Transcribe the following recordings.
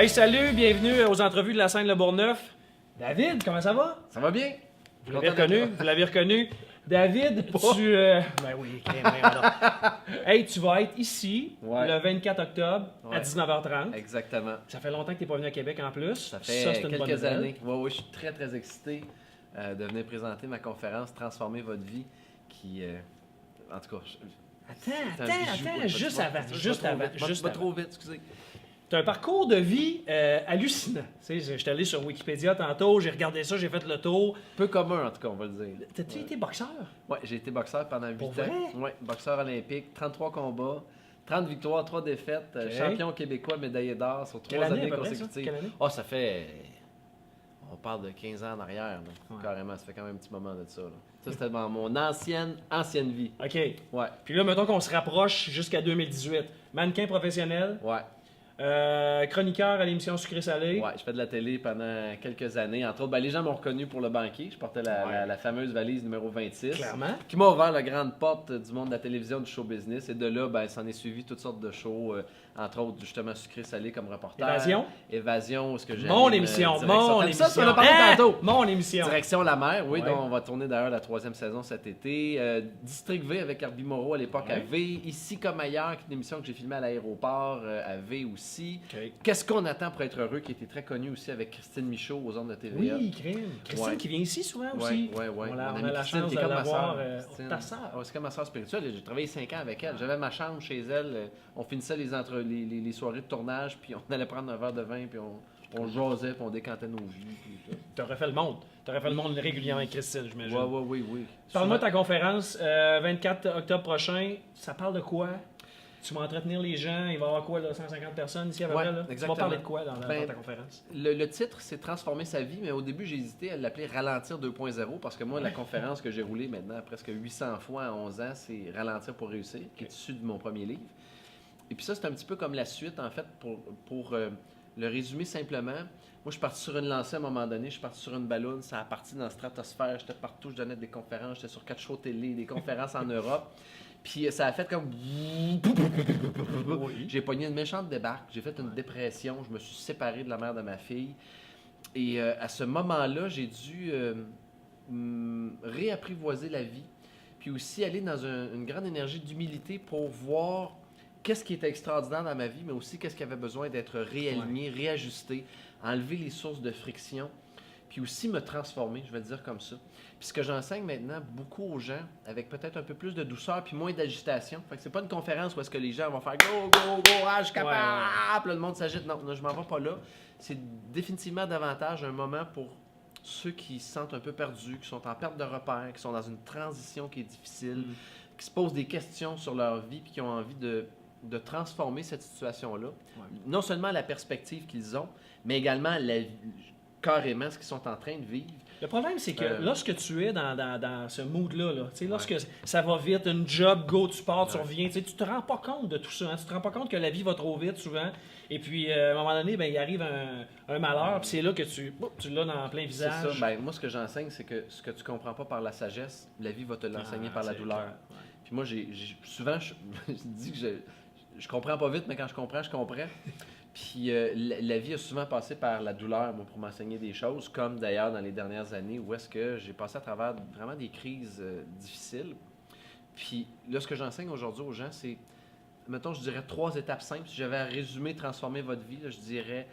Hey, salut, bienvenue aux entrevues de la scène Le Bourgneuf. David, comment ça va? Ça va bien? Vous l'avez reconnu. David, tu... Ben oui, hey, tu vas être ici le 24 octobre à 19h30. Exactement. Ça fait longtemps que tu n'es pas venu à Québec en plus. Ça fait quelques années. Oui, je suis très excité de venir présenter ma conférence « Transformer votre vie » qui, en tout cas... Attends, juste avant. Pas trop vite, excusez. Tu as un parcours de vie hallucinant. Tu sais, je suis allé sur Wikipédia tantôt, j'ai regardé ça, j'ai fait le tour. Peu commun, en tout cas, on va le dire. T'as-tu été boxeur? Oui, j'ai été boxeur pendant 8 ans. Vrai? Oui, boxeur olympique, 33 combats, 30 victoires, 3 défaites, champion québécois, médaillé d'or sur 3 années consécutives. Quelle année? Oh, ça fait... On parle de 15 ans en arrière, carrément. Ça fait quand même un petit moment de ça. Là. Ça, c'était dans mon ancienne vie. OK. Ouais. Puis là, mettons qu'on se rapproche jusqu'à 2018. Mannequin professionnel. Ouais. Chroniqueur à l'émission Sucré-Salé. Ouais, je fais de la télé pendant quelques années. Entre autres, les gens m'ont reconnu pour le banquier. Je portais la fameuse valise numéro 26. Clairement. Qui m'a ouvert la grande porte du monde de la télévision, du show business. Et de là, s'en est suivi toutes sortes de shows. Entre autres, justement, Sucré-Salé comme reporter. Évasion, ce que j'ai. Mon émission. Ça, on a parlé tantôt. Mon émission. Direction la mer, oui, dont on va tourner d'ailleurs la 3e saison cet été. District V avec Herbie Moreau à l'époque à V. Ici comme ailleurs, qui est une émission que j'ai filmée à l'aéroport à V aussi. Qu'est-ce qu'on attend pour être heureux, qui était très connu aussi avec Christine Michaud aux ondes de TVA. Oui, Christine qui vient ici souvent aussi. Oui. On a la chance de l'avoir. Ta sœur. C'est comme ma soeur spirituelle. J'ai travaillé 5 ans avec elle. J'avais ma chambre chez elle. On finissait les soirées de tournage, puis on allait prendre un verre de vin, puis on jasait, puis on décantait nos vies. T'aurais fait le monde. T'aurais fait le monde régulièrement avec Christine, j'imagine. Oui. Parle-moi de ta conférence, 24 octobre prochain. Ça parle de quoi? Tu vas entretenir les gens, il va y avoir quoi, là, 150 personnes ici à peu près? Là? Tu vas parler de quoi dans ta conférence? Le titre, c'est Transformer sa vie, mais au début, j'ai hésité à l'appeler Ralentir 2.0 parce que moi, la conférence que j'ai roulée maintenant presque 800 fois en 11 ans, c'est Ralentir pour réussir, qui est issu de mon premier livre. Et puis ça, c'est un petit peu comme la suite, en fait, pour le résumer simplement. Moi, je suis parti sur une lancée à un moment donné, je suis parti sur une balloune, ça a parti dans la stratosphère, j'étais partout, je donnais des conférences, j'étais sur 4 shows télé, des conférences en Europe. Puis ça a fait comme... J'ai pogné une méchante débarque, j'ai fait une dépression, je me suis séparé de la mère de ma fille. Et à ce moment-là, j'ai dû réapprivoiser la vie, puis aussi aller dans une grande énergie d'humilité pour voir qu'est-ce qui était extraordinaire dans ma vie, mais aussi qu'est-ce qui avait besoin d'être réaligné, réajusté, enlever les sources de friction, puis aussi me transformer, je vais le dire comme ça. Puis ce que j'enseigne maintenant beaucoup aux gens, avec peut-être un peu plus de douceur puis moins d'agitation. Fait que c'est pas une conférence où est-ce que les gens vont faire go, je suis capable, le monde s'agite. Non, je m'en vais pas là. C'est définitivement davantage un moment pour ceux qui se sentent un peu perdus, qui sont en perte de repères, qui sont dans une transition qui est difficile, qui se posent des questions sur leur vie puis qui ont envie de transformer cette situation-là. Ouais. Non seulement la perspective qu'ils ont, mais également carrément ce qu'ils sont en train de vivre. Le problème, c'est que lorsque tu es dans ce mood-là, lorsque ça va vite, une job, go, tu pars, tu reviens, tu te rends pas compte de tout ça. Hein? Tu te rends pas compte que la vie va trop vite souvent. Et puis, à un moment donné, il arrive un malheur, puis c'est là que tu l'as dans plein visage. C'est ça. Moi, ce que j'enseigne, c'est que ce que tu comprends pas par la sagesse, la vie va te l'enseigner par la douleur. Ouais. Puis moi, souvent, je dis que je comprends pas vite, mais quand je comprends. Puis la vie a souvent passé par la douleur, moi, pour m'enseigner des choses, comme d'ailleurs dans les dernières années où est-ce que j'ai passé à travers vraiment des crises difficiles. Puis là, ce que j'enseigne aujourd'hui aux gens, c'est, mettons, je dirais 3 étapes simples. Si j'avais à résumer, transformer votre vie, là, je dirais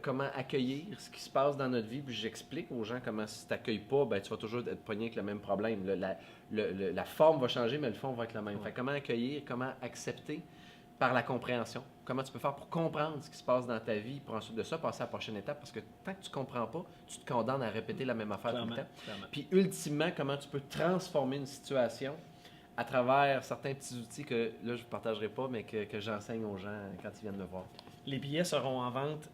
comment accueillir ce qui se passe dans notre vie. Puis j'explique aux gens comment si tu n'accueilles pas, tu vas toujours être pogné avec le même problème. La forme va changer, mais le fond va être le même. Fait, comment accueillir, comment accepter par la compréhension. Comment tu peux faire pour comprendre ce qui se passe dans ta vie, pour ensuite de ça passer à la prochaine étape, parce que tant que tu ne comprends pas, tu te condamnes à répéter la même affaire tout le temps. Puis ultimement, comment tu peux transformer une situation à travers certains petits outils que là, je ne partagerai pas, mais que j'enseigne aux gens quand ils viennent me voir. Les billets seront en vente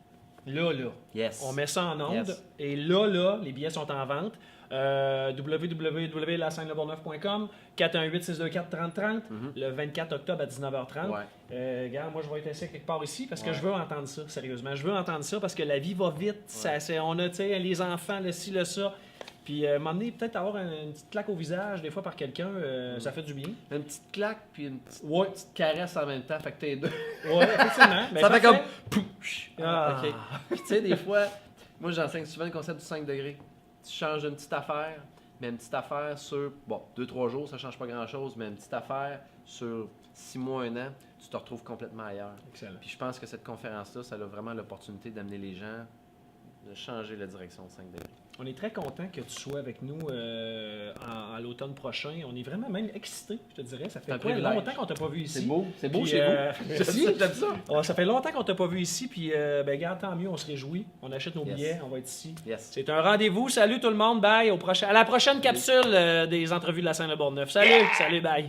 là. Yes. On met ça en onde. Yes. Et là, les billets sont en vente. www.lascenelebourgneuf.com 418-624-3030 le 24 octobre à 19h30. Ouais. Regarde, moi je vais être assis quelque part ici parce que je veux entendre ça, sérieusement. Je veux entendre ça parce que la vie va vite. Ça, on a les enfants, le ci, le ça. Puis à un moment donné, peut-être avoir une petite claque au visage, des fois par quelqu'un, ça fait du bien. Une petite claque, puis une petite, Ouais. petite caresse en même temps, fait que t'es deux. Ouais, effectivement. Ben, ça fait comme. parfait. Ah. OK. Puis tu sais, des fois, moi j'enseigne souvent le concept du 5 degrés. Tu changes une petite affaire, mais une petite affaire sur, 2-3 jours, ça change pas grand-chose, mais une petite affaire sur 6 mois, 1 an, tu te retrouves complètement ailleurs. Excellent. Puis je pense que cette conférence-là, ça a vraiment l'opportunité d'amener les gens, de changer la direction de 5 degrés. On est très content que tu sois avec nous à l'automne prochain. On est vraiment même excités, je te dirais. Ça C'est un fait privilège. longtemps qu'on t'a pas vu ici. C'est beau Puis, chez vous. merci. J'aime ça. Ouais, ça fait longtemps qu'on t'a pas vu ici, puis regarde, tant mieux, on se réjouit. On achète nos Yes. billets, on va être ici. Yes. C'est un rendez-vous. Salut tout le monde, bye. À la prochaine capsule des entrevues de la Saint-Laurent-Neuf. Salut, salut, bye.